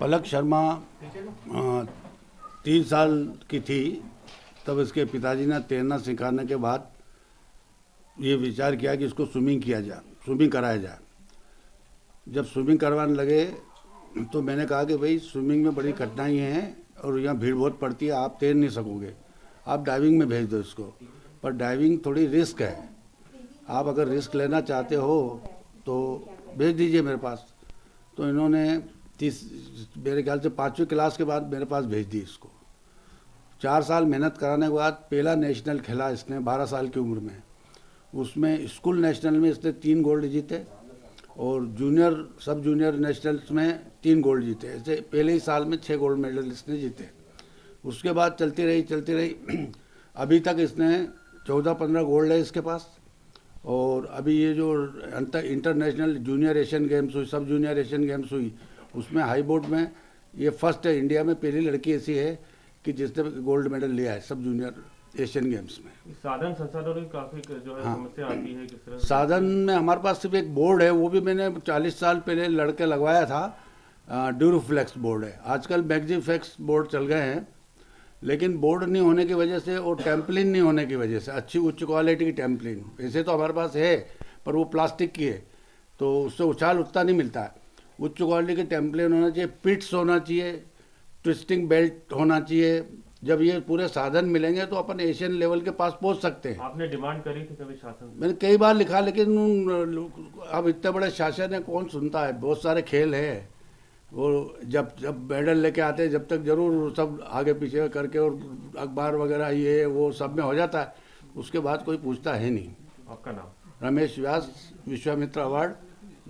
पलक शर्मा 3 साल की थी तब इसके पिताजी ने तैरना सिखाने के बाद ये विचार किया कि इसको स्विमिंग कराया जाए। जब स्विमिंग करवाने लगे तो मैंने कहा कि भाई स्विमिंग में बड़ी कठिनाई है और यहाँ भीड़ बहुत पड़ती है, आप तैर नहीं सकोगे, आप डाइविंग में भेज दो इसको। पर डाइविंग थोड़ी रिस्क है, आप अगर रिस्क लेना चाहते हो तो भेज दीजिए मेरे पास। तो इन्होंने मेरे ख्याल से 5वीं क्लास के बाद मेरे पास भेज दी इसको। 4 साल मेहनत कराने के बाद पहला नेशनल खेला इसने 12 साल की उम्र में। उसमें स्कूल नेशनल में इसने 3 गोल्ड जीते और सब जूनियर नेशनल्स में 3 गोल्ड जीते। ऐसे पहले ही साल में 6 गोल्ड मेडल इसने जीते। उसके बाद चलती रही अभी तक इसने 14-15 गोल्ड है इसके पास। और अभी ये जो इंटरनेशनल जूनियर एशियन गेम्स हुई, सब जूनियर एशियन गेम्स हुई, उसमें हाई बोर्ड में ये फर्स्ट है। इंडिया में पहली लड़की ऐसी है कि जिसने गोल्ड मेडल लिया है सब जूनियर एशियन गेम्स में। साधन संसाधनों की काफी जो है समस्या आती है, किस तरह साधन में हमारे पास सिर्फ एक बोर्ड है, वो भी मैंने 40 साल पहले लड़के लगवाया था। ड्यूरोफ्लेक्स बोर्ड है। आजकल मैग्जीफ्लेक्स बोर्ड चल गए हैं, लेकिन बोर्ड नहीं होने की वजह से और टेम्पलिन नहीं होने की वजह से, अच्छी उच्च क्वालिटी की टेम्पलिन वैसे तो हमारे पास है पर वो प्लास्टिक की है तो उससे उछाल उतना नहीं मिलता है। उच्च क्वालिटी के टेम्पलिन होना चाहिए, पिट्स होना चाहिए, ट्विस्टिंग बेल्ट होना चाहिए। जब ये पूरे साधन मिलेंगे तो अपन एशियन लेवल के पास पहुंच सकते हैं। आपने डिमांड करी थी कभी शासन? मैंने कई बार लिखा, लेकिन अब इतने बड़े शासन है कौन सुनता है। बहुत सारे खेल है, वो जब मेडल लेके आते हैं जब तक जरूर सब आगे पीछे करके और अखबार वगैरह ये वो सब में हो जाता है, उसके बाद कोई पूछता है नहीं। आपका नाम? रमेश व्यास, विश्वामित्र अवार्ड,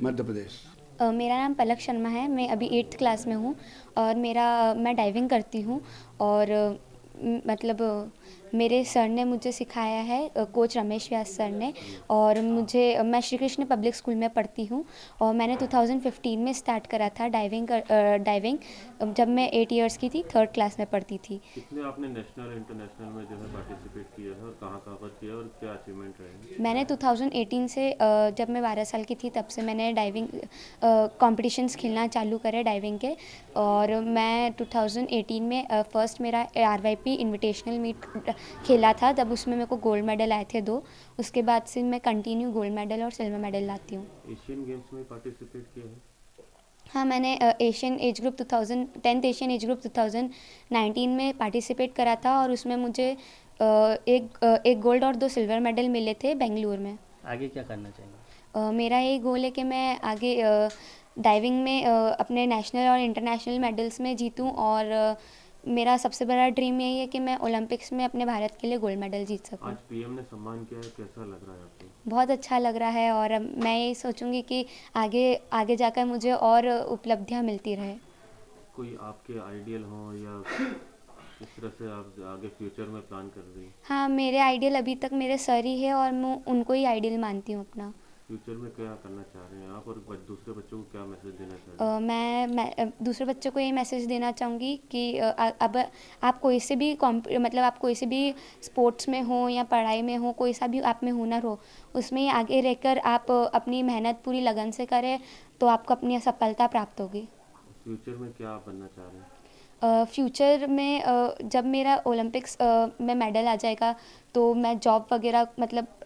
मध्य प्रदेश। मेरा नाम पलक शर्मा है। मैं अभी 8th क्लास में हूँ और मैं डाइविंग करती हूँ। और मतलब मेरे सर ने मुझे सिखाया है, कोच रमेश व्यास सर ने। और मैं श्री कृष्ण पब्लिक स्कूल में पढ़ती हूँ और मैंने 2015 में स्टार्ट करा था डाइविंग जब मैं 8 इयर्स की थी, 3rd क्लास में पढ़ती थी। कितने आपने नेशनल इंटरनेशनल में जो है पार्टिसिपेट किया है और कहाँ पर किया और क्या अचीवमेंट रहे? मैंने 2018 से जब मैं 12 साल की थी तब से मैंने डाइविंग कॉम्पिटिशन्स खेलना चालू करे डाइविंग के। और मैं 2018 में फर्स्ट मेरा RYP इन्विटेशनल मीट खेला था, तब उसमें मेरे को गोल्ड मेडल आए थे 2। उसके बाद से मैं कंटिन्यू गोल्ड मेडल और सिल्वर मेडल लाती हूँ। एशियन गेम्स में पार्टिसिपेट किया है? हाँ, मैंने Asian age group 10th Asian age group 2019 में पार्टिसिपेट करा था और उसमें मुझे एक गोल्ड और 2 सिल्वर मेडल मिले थे बेंगलुरु में। आगे क्या करना चाहेंगे? मेरा यही गोल है कि मैं आगे डाइविंग में अपने नेशनल और इंटरनेशनल मेडल्स में जीतूं। और मेरा सबसे बड़ा ड्रीम यही है कि मैं ओलंपिक्स में अपने भारत के लिए गोल्ड मेडल जीत सकूं। आज पीएम ने सम्मान किया है, कैसा लग रहा है आपको? बहुत अच्छा लग रहा है और मैं यही सोचूंगी कि आगे जाकर मुझे और उपलब्धियां मिलती रहे। कोई आपके आइडियल हो या किस तरह से आप आगे फ्यूचर में प्लान कर रही हैं? हाँ, मेरे आइडियल अभी तक मेरे सर ही है और मैं उनको ही आइडियल मानती हूँ अपना। फ्यूचर में क्या करना चाह रहे हैं आप और दूसरे बच्चों को क्या मैसेज देना चाह रहे हैं? मैं दूसरे बच्चों को ये मैसेज देना चाहूँगी कि अब आप कोई से भी आप कोई से भी स्पोर्ट्स में हो या पढ़ाई में हो, कोई सा भी आप में हुनर हो, उसमें आगे रहकर आप अपनी मेहनत पूरी लगन से करें तो आपको अपनी सफलता प्राप्त होगी। फ्यूचर में क्या आप बनना चाह रहे हैं? फ्यूचर में जब मेरा ओलंपिक्स में मेडल आ जाएगा तो मैं जॉब वगैरह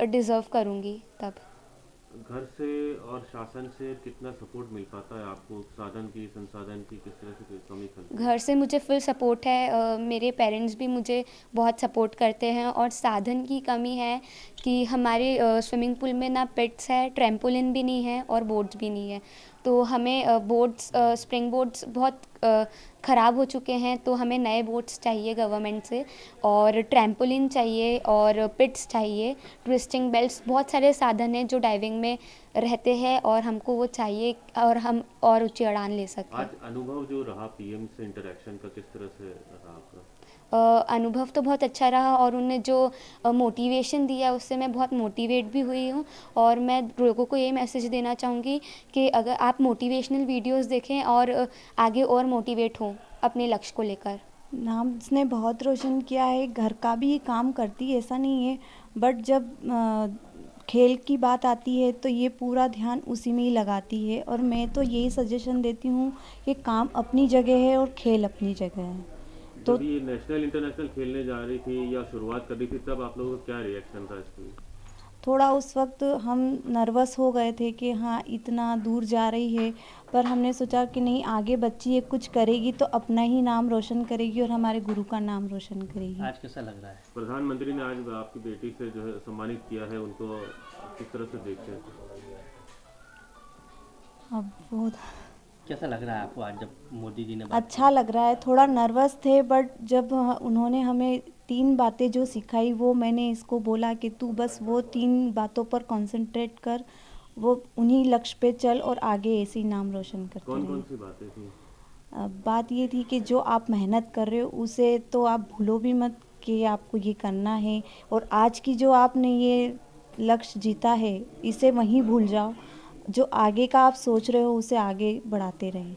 डिज़र्व करूँगी तब। घर से और शासन से कितना सपोर्ट मिल पाता है आपको? संसाधन की किस तरह से कमी खलती है? घर से मुझे फुल सपोर्ट है। मेरे पेरेंट्स भी मुझे बहुत सपोर्ट करते हैं। और साधन की कमी है कि हमारे स्विमिंग पूल में ना पिट्स है, ट्रैम्पोलिन भी नहीं है और बोर्ड्स भी नहीं है। तो हमें स्प्रिंग बोर्ड्स बहुत ख़राब हो चुके हैं, तो हमें नए बोर्ड्स चाहिए गवर्नमेंट से। और ट्रैम्पोलिन चाहिए और पिट्स चाहिए, ट्विस्टिंग बेल्ट्स, बहुत सारे साधन हैं जो डाइविंग में रहते हैं और हमको वो चाहिए और हम और ऊंची उड़ान ले सकें। आज अनुभव जो रहा पीएम से इंटरेक्शन का, किस तरह से रहा आपका? अनुभव तो बहुत अच्छा रहा और उन्होंने जो मोटिवेशन दिया उससे मैं बहुत मोटिवेट भी हुई हूँ। और मैं लोगों को ये मैसेज देना चाहूँगी कि अगर आप मोटिवेशनल वीडियोस देखें और आगे और मोटिवेट हों अपने लक्ष्य को लेकर। नाम उसने बहुत रोशन किया है, घर का भी काम करती है ऐसा नहीं है, बट जब खेल की बात आती है तो ये पूरा ध्यान उसी में ही लगाती है, और मैं तो यही सजेशन देती हूँ कि काम अपनी जगह है और खेल अपनी जगह है। तो जब ये नेशनल इंटरनेशनल खेलने जा रही थी या शुरुआत कर रही थी तब आप लोगों का क्या रिएक्शन था इसकी? थोड़ा उस वक्त हम नर्वस हो गए थे कि हाँ इतना दूर जा रही है, पर हमने सोचा कि नहीं, आगे बच्ची ये कुछ करेगी तो अपना ही नाम रोशन करेगी और हमारे गुरु का नाम रोशन करेगी। आज कैसा लग रहा है? प्रधानमंत्री ने आज आपकी बेटी से जो है सम्मानित किया है, उनको किस तरह से देखते हैं? अब बहुत कैसा लग रहा है आपको आज जब मोदी जी ने अच्छा लग रहा है। थोड़ा नर्वस थे, बट जब उन्होंने हमें 3 बातें जो सिखाई, वो मैंने इसको बोला कि तू बस वो 3 बातों पर कंसंट्रेट कर, वो उन्हीं लक्ष्य पे चल और आगे ऐसे ही नाम रोशन करते कौन कौन रहे। सी बातें थी? बात ये थी कि जो आप मेहनत कर रहे हो उसे तो आप भूलो भी मत कि आपको ये करना है, और आज की जो आपने ये लक्ष्य जीता है इसे वहीं भूल जाओ। जो आगे का आप सोच रहे हो उसे आगे बढ़ाते रहें।